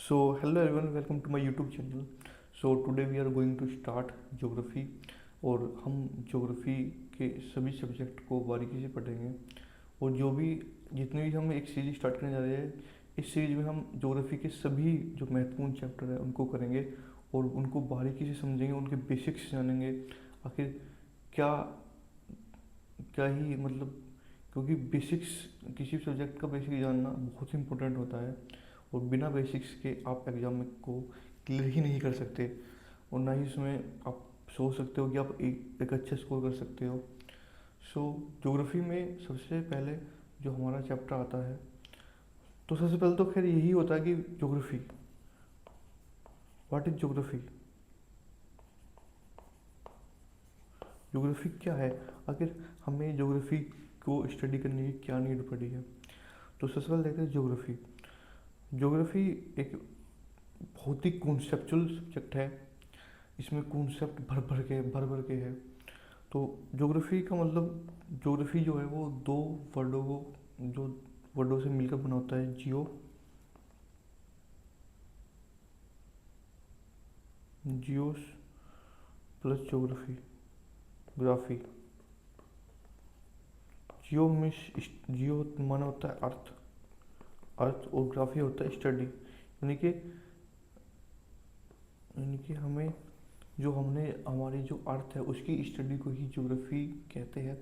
So hello everyone, welcome to my YouTube channel. So today we are going to start geography और हम geography के सभी subject को बारीकी से पढ़ेंगे और जो भी जितने भी हम एक सीरीज स्टार्ट करने जा रहे हैं इस सीरीज में हम ज्योग्राफी के सभी जो महत्वपूर्ण चैप्टर हैं उनको करेंगे और उनको बारीकी से समझेंगे, उनके बेसिक्स जानेंगे। आखिर क्या क्या ही मतलब, क्योंकि बेसिक्स किसी भी सब्जेक्ट का बेसिक जानना बहुत इंपॉर्टेंट होता है और बिना बेसिक्स के आप एग्ज़ाम को क्लियर ही नहीं कर सकते और ना ही उसमें आप सोच सकते हो कि आप एक अच्छा स्कोर कर सकते हो। सो ज्योग्राफी में सबसे पहले जो हमारा चैप्टर आता है, तो सबसे पहले तो खैर यही होता है कि geography, what is geography, geography क्या है, आखिर हमें ज्योग्राफी को स्टडी करने की क्या नीड पड़ी है। तो सबसे पहले देखते हैं ज्योग्राफी। ज्योग्राफी एक बहुत ही कॉन्सेप्चुअल सब्जेक्ट है, इसमें कॉन्सेप्ट भर भर के है। तो ज्योग्राफी का मतलब, ज्योग्राफी जो है वो दो वर्डों को, जो वर्डों से मिलकर बना होता है, जियो, जियोस प्लस ज्योग्राफी, ग्राफी। जियो में जियो माना होता है अर्थ, अर्थ और ग्राफी होता है स्टडी, यानी कि हमें जो हमने हमारी जो अर्थ है उसकी स्टडी को ही ज्योग्राफी कहते हैं।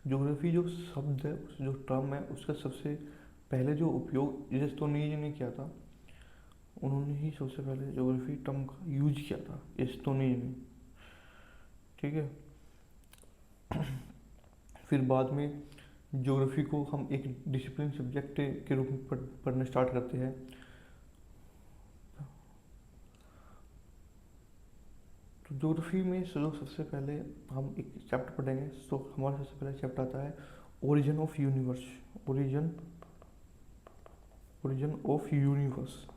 ज्योग्राफी जो शब्द है, जो टर्म है, उसका सबसे पहले जो उपयोग एरिस्टोनिज ने किया था, उन्होंने ही सबसे पहले ज्योग्राफी टर्म का यूज किया था, एरिस्टोनिज ने। ठीक है। फिर बाद में ज्योग्राफी को हम एक डिसिप्लिन सब्जेक्ट के रूप में पढ़ना स्टार्ट करते हैं। तो ज्योग्राफी में सबसे पहले हम एक चैप्टर पढ़ेंगे। तो हमारा सबसे पहला चैप्टर आता है origin of universe, origin origin of universe.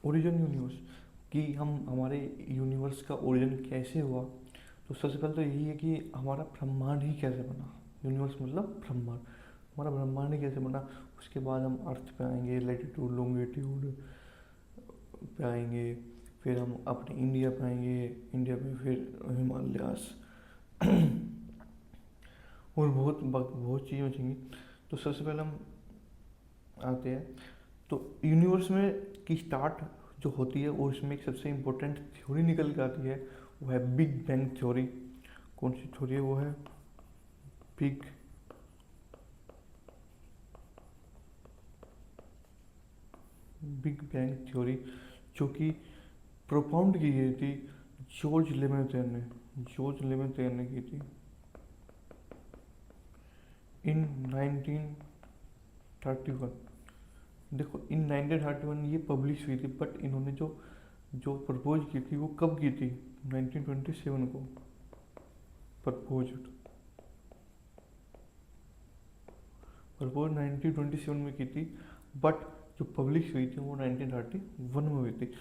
Origin universe कि हम हमारे यूनिवर्स का ओरिजिन कैसे हुआ। तो सबसे पहले तो यही है कि हमारा ब्रह्मांड ही कैसे बना। यूनिवर्स मतलब ब्रह्मांड, हमारा ब्रह्मांड ही कैसे बना। उसके बाद हम अर्थ पे आएंगे, लैटिट्यूड लॉन्गिट्यूड पे आएंगे, फिर हम अपने इंडिया पे आएंगे, इंडिया पे फिर हिमालयास और बहुत बहुत चीज़ें बचेंगी। तो सबसे पहले हम आते हैं, तो यूनिवर्स में की स्टार्ट जो होती है और उसमें एक सबसे इम्पोर्टेंट थ्योरी निकल के आती है, वो है बिग बैंग थ्योरी। कौन सी थ्योरी है? वो है बिग बिग बैंग थ्योरी, जो कि प्रोपाउंड की गई थी जॉर्ज लेमेथेर ने, जॉर्ज लेमेथेर ने की थी इन 1931। देखो इन 1931 ये पब्लिश हुई थी, बट इन्होंने जो जो प्रपोज की थी वो कब की थी? 1927 को प्रपोज, प्रपोज 1927 में की थी, बट जो पब्लिश हुई थी वो 1931 में हुई थी।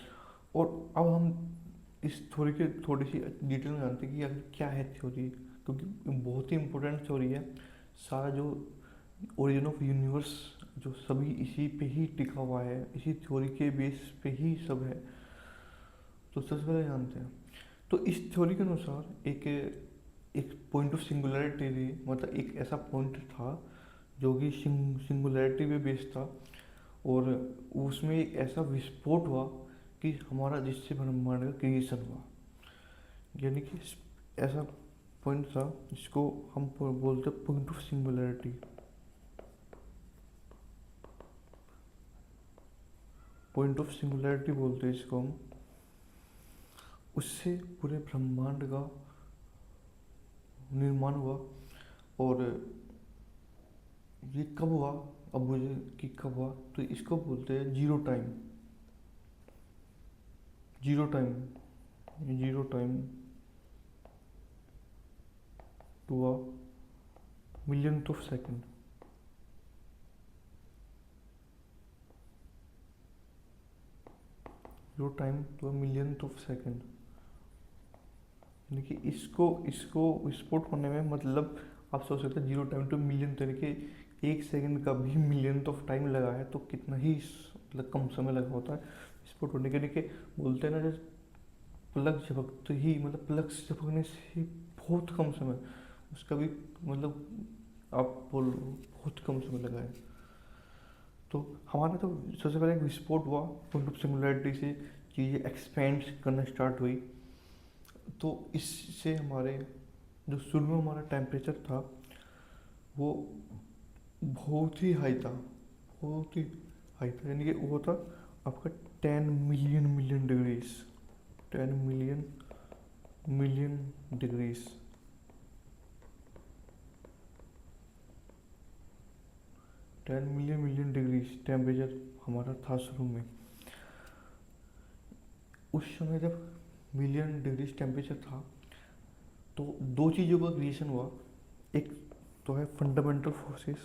और अब हम इस थ्योरी के थोड़ी सी डिटेल में जानते हैं कि आखिर क्या है थ्योरी, क्योंकि बहुत ही इंपॉर्टेंट थ्योरी है। सारा जो ओरिजिन ऑफ यूनिवर्स जो सभी इसी पे ही टिका हुआ है, इसी थ्योरी के बेस पे ही सब है। तो सबसे पहले जानते हैं, तो इस थ्योरी के अनुसार एक एक पॉइंट ऑफ सिंगुलैरिटी थी, मतलब एक ऐसा पॉइंट था जो कि सिंगुलैरिटी पे बेस्ड था और उसमें एक ऐसा विस्फोट हुआ कि हमारा जिससे ब्रह्मांड का क्रिएशन हुआ। यानी कि ऐसा पॉइंट था जिसको हम बोलते हैं point of singularity, point of singularity बोलते हैं इसको हम। उससे पूरे ब्रह्मांड का निर्माण हुआ। और ये कब हुआ, अब मुझे कि कब हुआ, तो इसको बोलते हैं zero time, zero time, zero time to a millionth of second, zero time to a millionth of second. यानी कि इसको इसको विस्फोट होने में, मतलब आप सोच सकते हैं जीरो टाइम टू मिलियन तरीके, एक सेकंड का भी मिलियन ऑफ टाइम लगा है तो कितना ही मतलब कम समय लगा होता है विस्फोट होने के बोलते हैं ना, जैसे प्लग झपकते ही मतलब प्लग से झपकने से बहुत कम समय, उसका भी मतलब आप बोल बहुत कम समय लगा है। तो हमारा तो सबसे पहले एक विस्फोट हुआ, क्वांटम सिंगुलैरिटी से चीज़ें एक्सपेंड करना स्टार्ट हुई। तो इससे हमारे जो शुरू में हमारा टेम्परेचर था वो बहुत ही हाई था, बहुत ही हाई था, यानी कि वो था आपका 10 million degrees, 10 million degrees. 10 million degrees temperature हमारा था शुरू में। उस समय जब मिलियन डिग्रीज टेम्परेचर था तो दो चीज़ों का क्रिएशन हुआ। एक तो है फंडामेंटल फोर्सेस,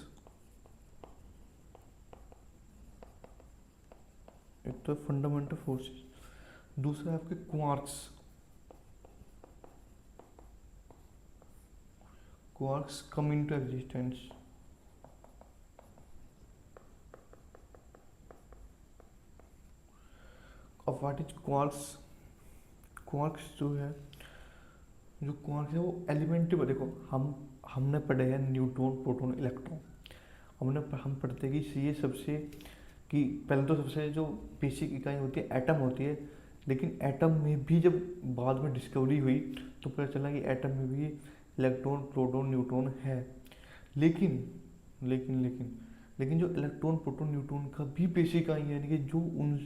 एक तो है फंडामेंटल फोर्सेस, दूसरा है आपके quarks. Quarks come into existence. अब व्हाट इज क्वार्क्स? क्वार्क्स जो है, जो क्वार्क्स है वो एलिमेंट्री, देखो हमने पढ़े हैं न्यूट्रॉन प्रोटॉन इलेक्ट्रॉन। हम पढ़ते हैं कि ये सबसे, कि पहले तो सबसे जो बेसिक इकाई होती है एटम होती है, लेकिन एटम में भी जब बाद में डिस्कवरी हुई तो पता चला कि एटम में भी इलेक्ट्रॉन प्रोटॉन न्यूट्रॉन है। लेकिन लेकिन लेकिन लेकिन जो इलेक्ट्रॉन प्रोटॉन न्यूट्रॉन का भी बेसिक इकाई है, यानी कि जो उन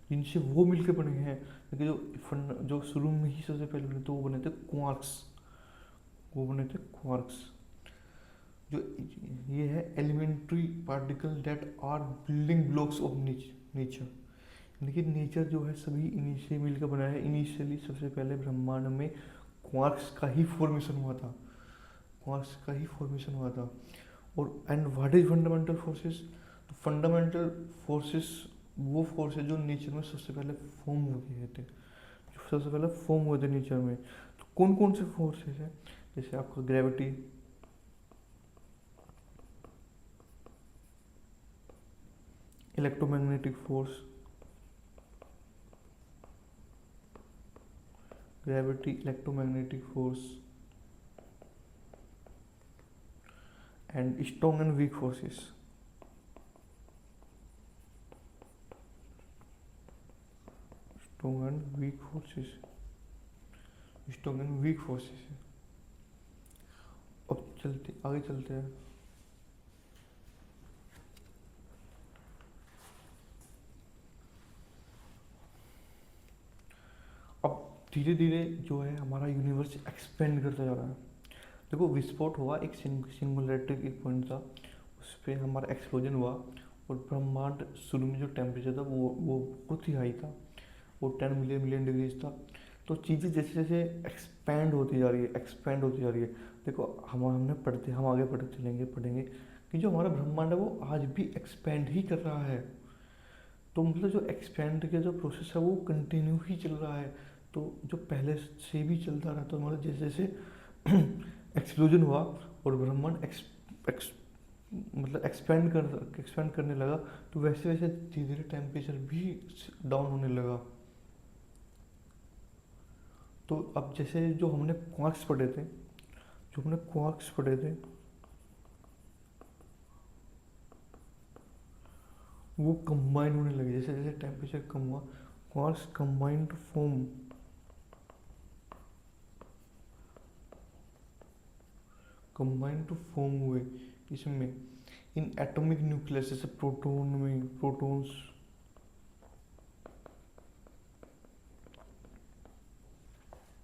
जिनसे वो मिलकर बने हैं, लेकिन जो शुरू में ही सबसे पहले बने थे वो बने थे क्वार्क्स। वो बने थे क्वार्क्स। जो ये है elementary particle that are building blocks of nature. लेकिन नेचर जो है सभी इन्हीं से मिलकर बना है। इनिशियली सबसे पहले ब्रह्मांड में क्वार्क्स का ही फॉर्मेशन हुआ था, क्वार्क्स का ही फॉर्मेशन हुआ था। और and what is fundamental forces? तो फंडामेंटल फोर्सेस वो फोर्स है जो नेचर में सबसे पहले फॉर्म हुए थे, जो सबसे पहले फॉर्म हुए थे नेचर में। तो कौन कौन से फोर्सेस हैं? जैसे आपका gravity, electromagnetic force, gravity, electromagnetic force and strong and weak forces. Strong and weak forces, strong and weak forces है। अब चलते आगे चलते हैं। अब धीरे धीरे जो है हमारा यूनिवर्स एक्सपेंड करता जा रहा है। देखो विस्फोट हुआ, एक सिंगुलरिटी एक पॉइंट था, उस पर हमारा एक्सप्लोजन हुआ और ब्रह्मांड शुरू में जो टेम्परेचर था वो बहुत ही हाई था, वो 10 मिलियन डिग्रीज था। तो चीज़ें जैसे जैसे एक्सपेंड होती जा रही है, एक्सपेंड होती जा रही है। देखो हम आगे पढ़ते चलेंगे, पढ़ेंगे कि जो हमारा ब्रह्मांड है वो आज भी एक्सपेंड ही कर रहा है। तो मतलब जो एक्सपेंड का जो प्रोसेस है वो कंटिन्यू ही चल रहा है। तो जो पहले से भी चलता रहा, तो मतलब जैसे जैसे एक्सप्लोजन हुआ और ब्रह्मांड मतलब एक्सपेंड करने लगा, तो वैसे वैसे धीरे धीरे टेम्परेचर भी डाउन होने लगा। तो अब जैसे जो हमने क्वार्क्स पढ़े थे, जो हमने क्वार्क्स पढ़े थे वो कंबाइन होने लगे। जैसे जैसे टेम्परेचर कम हुआ, क्वार्क्स कंबाइन टू फॉर्म हुए इसमें इन एटॉमिक न्यूक्लियस, जैसे प्रोटॉन में प्रोटॉन्स,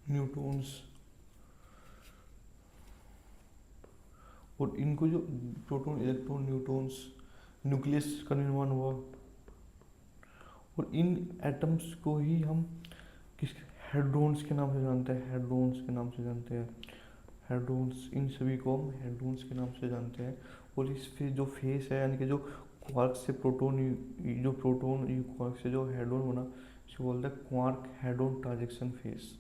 न्यूट्रॉन्स। और इनको जो प्रोटॉन इलेक्ट्रॉन न्यूट्रॉन्स न्यूक्लियस का निर्माण हुआ। और इन एटम्स को ही हम किस हेड्रॉन्स के नाम से जानते हैं, हेड्रॉन्स के नाम से जानते हैं, हेड्रॉन्स, इन सभी को हम हेड्रॉन्स के नाम से जानते हैं। और इस पे जो फेस है, यानी कि जो क्वार्क से प्रोटॉन, जो प्रोटॉन क्वार्क से जो हेड्रॉन बना, इसको बोलते हैं quark hadron transaction phase.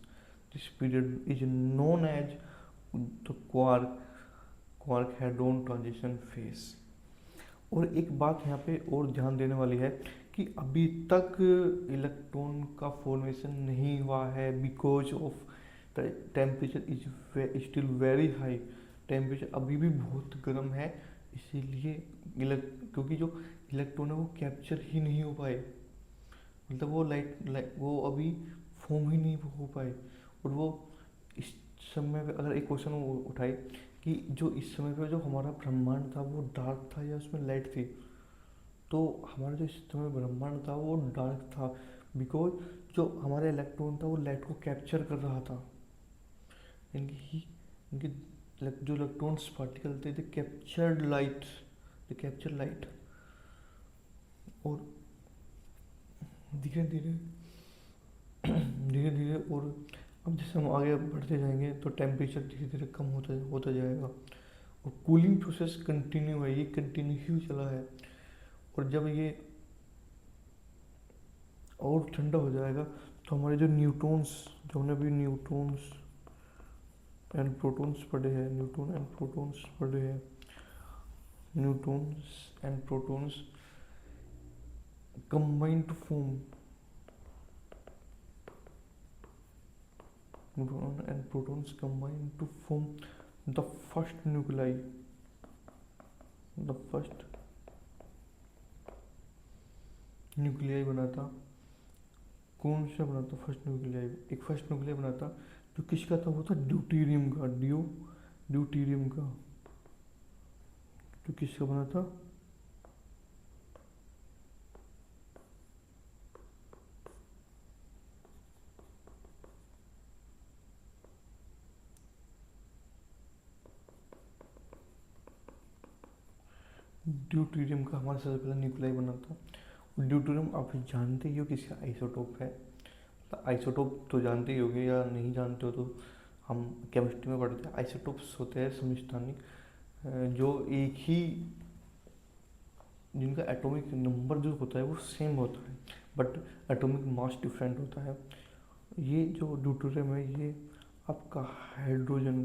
This period is known as the quark hadron transition phase. और एक बात यहाँ पे और ध्यान देने वाली है कि अभी तक इलेक्ट्रॉन का फॉर्मेशन नहीं हुआ है, because of the temperature is still very high. Temperature अभी भी बहुत गर्म है, इसीलिए क्योंकि जो इलेक्ट्रॉन है वो कैप्चर ही नहीं हो पाए, मतलब वो लाइट वो अभी फॉर्म ही नहीं हो पाए। और वो इस समय पे अगर एक क्वेश्चन उठाए कि जो इस समय पे जो हमारा ब्रह्मांड था वो डार्क था या उसमें लाइट थी, तो हमारा जो इस समय ब्रह्मांड था वो डार्क था, बिकॉज जो हमारा इलेक्ट्रॉन था वो लाइट को कैप्चर कर रहा था। इनकी जो इलेक्ट्रॉन्स पार्टिकल थे दे कैप्चर लाइट। और धीरे धीरे धीरे धीरे और अब जैसे हम आगे बढ़ते जाएंगे तो टेम्परेचर धीरे धीरे कम होता होता जाएगा, और कूलिंग प्रोसेस कंटिन्यू है, ये कंटिन्यू ही चला है। और जब ये और ठंडा हो जाएगा तो हमारे जो न्यूट्रॉन्स, जो हमने अभी न्यूट्रॉन्स एंड प्रोटॉन्स पढ़े हैं, neutrons and protons combine to form neutron and protons combine to form the first nuclei. The first nuclei बना था, कौन सा बना था फर्स्ट न्यूक्लियाई? एक फर्स्ट न्यूक्लियाई बना था जो किसका था, वो था ड्यूटीरियम का। ड्यूटीरियम का जो किसका बना था? ड्यूटीरियम का हमारा सबसे पहला न्यूक्लियाई बना था। और ड्यूटीरियम आप जानते ही हो किसका आइसोटोप है। आइसोटोप तो जानते ही होगे, या नहीं जानते हो तो हम केमिस्ट्री में पढ़ते हैं। आइसोटोप्स होते हैं समस्थानिक, जो एक ही, जिनका एटॉमिक नंबर जो होता है वो सेम होता है बट एटॉमिक मास डिफरेंट होता है। ये जो ड्यूटेरियम है ये आपका हाइड्रोजन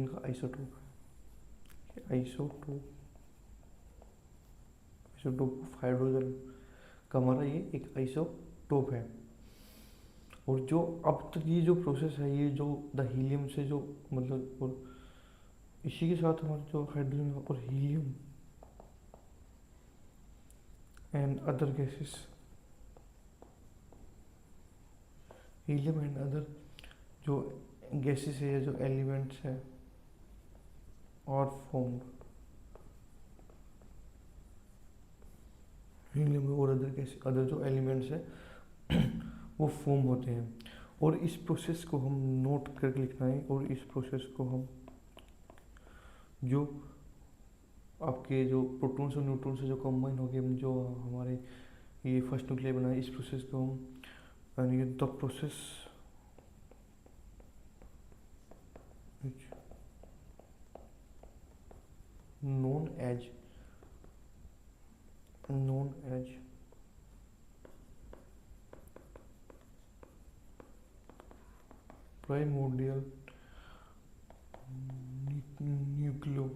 का आइसोटोप है। आइसोटोप ऑफ हाइड्रोजन का हमारा ये एक आइसोटोप है। और जो अब तक ये जो प्रोसेस है, ये जो द हीलियम से जो मतलब, और इसी के साथ हमारा जो हाइड्रोजन और helium and other gases, helium and other जो गैसेस है या जो एलिमेंट्स है और फॉर्म्ड, हीलियम और अदर जो एलिमेंट्स है वो फॉर्म होते हैं। और इस प्रोसेस को हम नोट करके लिखना है। और इस प्रोसेस को हम जो आपके जो प्रोटॉन्स और न्यूट्रॉन्स से जो कंबाइन हो गए, जो हमारे ये फर्स्ट न्यूक्लियाई बनाए, इस प्रोसेस को हम यानी the process known as primordial nucleo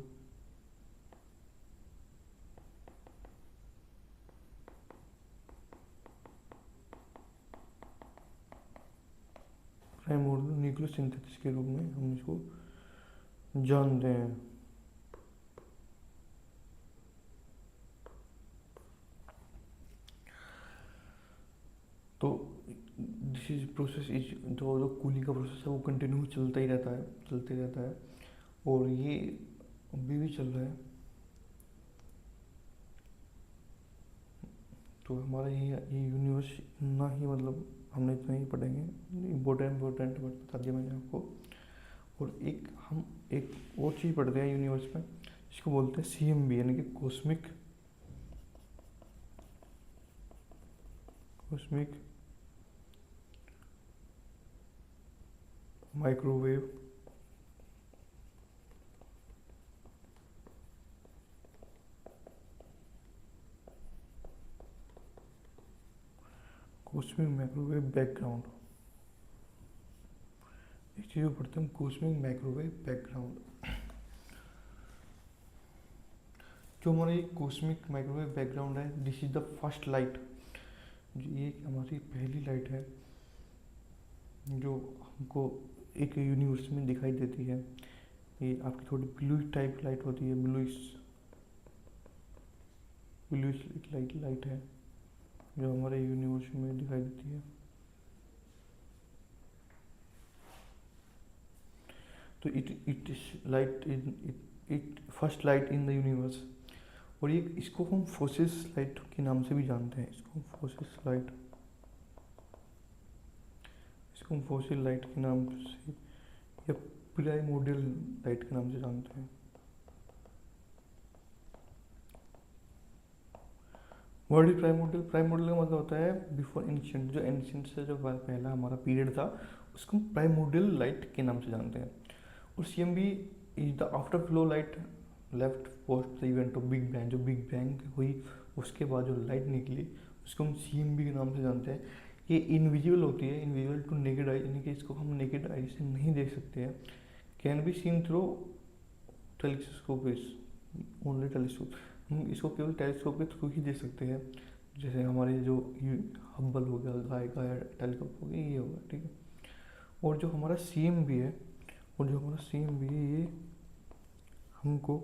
primordial nucleosynthesis के रूप में हम इसको जानते हैं। तो दिस इज प्रोसेस इज जो कूलिंग का प्रोसेस है वो कंटिन्यू चलते रहता है और ये अभी भी चल रहा है। तो हमारा ये यूनिवर्स ना ही मतलब हमने इतना ही पढ़ेंगे, इम्पोर्टेंट बता दिया मैंने आपको। और हम एक और चीज़ पढ़ते हैं यूनिवर्स में, इसको बोलते हैं CMB यानी कि कॉस्मिक माइक्रोवेव बैकग्राउंड। एक चीज़ पढ़ते हैं कॉस्मिक माइक्रोवेव बैकग्राउंड। जो हमारा ये कॉस्मिक माइक्रोवेव बैकग्राउंड है, this is the first light. ये हमारी पहली लाइट है जो हमको एक यूनिवर्स में दिखाई देती है। ये आपकी थोड़ी ब्लूइश टाइप लाइट होती है, ब्लूइश लाइट है जो हमारे यूनिवर्स में दिखाई देती है। तो it light it first light in the universe. और ये इसको हम फोसिस लाइट के नाम से भी जानते हैं। इसको हम फोसिल लाइट के नाम से या प्राइमोर्डियल लाइट के नाम से जानते हैं। वर्ड प्राइमोर्डियल का मतलब होता है बिफोर एंशिएंट। जो एंशिएंट से जो पहला हमारा पीरियड था उसको हम प्राइमोर्डियल लाइट के नाम से जानते हैं। और CMB is the after flow light left post the event of big bang. जो बिग बैंग हुई उसके बाद जो लाइट निकली उसको हम CMB के नाम से जानते हैं। ये इनविजिबल होती है, इनविजिबल टू नेकेड आई, यानी कि इसको हम नेकेड आई से नहीं देख सकते हैं। Can be seen through telescope, only telescope. हम इसको केवल टेलीस्कोप के थ्रू ही देख सकते हैं। जैसे हमारे जो हब्बल हो गया, गाया टेलीस्कोप हो गया, ये होगा, ठीक है। और जो हमारा CMB है, ये हमको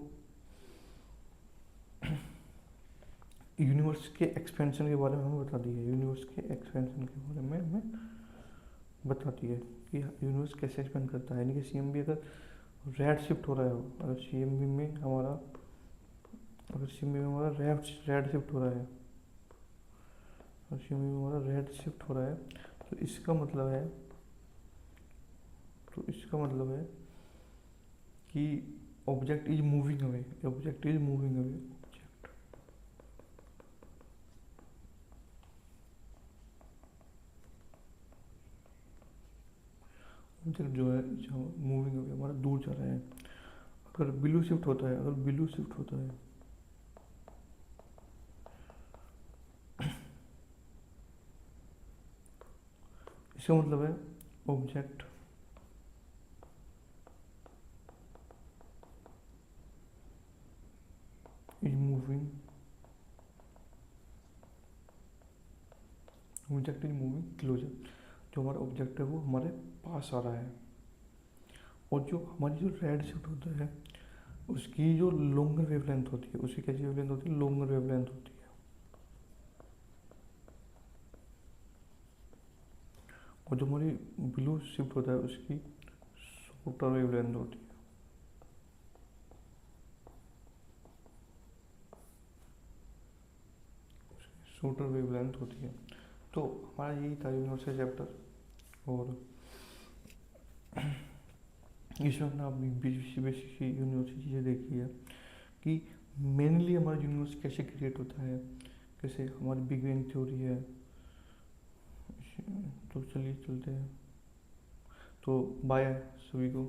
यूनिवर्स के एक्सपेंशन के बारे में हमें बताती है। यूनिवर्स के एक्सपेंशन के बारे में हमें बताती है कि यूनिवर्स कैसे एक्सपेंड करता है। यानी कि CMB अगर रेड शिफ्ट हो रहा है, अगर CMB में हमारा रेड शिफ्ट हो रहा है, तो इसका मतलब है कि object is moving away. Object जो है मूविंग अवे, हमारा दूर जा रहा है। अगर ब्लू शिफ्ट होता है इसका मतलब है ऑब्जेक्ट इज मूविंग क्लोजर। जो हमारा ऑब्जेक्ट है वो हमारे पास आ रहा है। और जो हमारी जो रेड शिफ्ट होता है उसकी जो लॉन्गर वेवलेंथ होती है, उसकी कैसी वेवलेंथ होती है, लॉन्गर वेवलेंथ होती है। और जो हमारी ब्लू शिफ्ट होता है उसकी शॉर्टर वेवलेंथ होती है। तो हमारा यही था यूनिवर्सल चैप्टर। और इसमें अपना बेसिक यूनिवर्स चीज़ें देखी है कि मेनली हमारा यूनिवर्स कैसे क्रिएट होता है, कैसे हमारी बिग बैंग थ्योरी है। तो चलिए चलते हैं। तो बाय सभी को।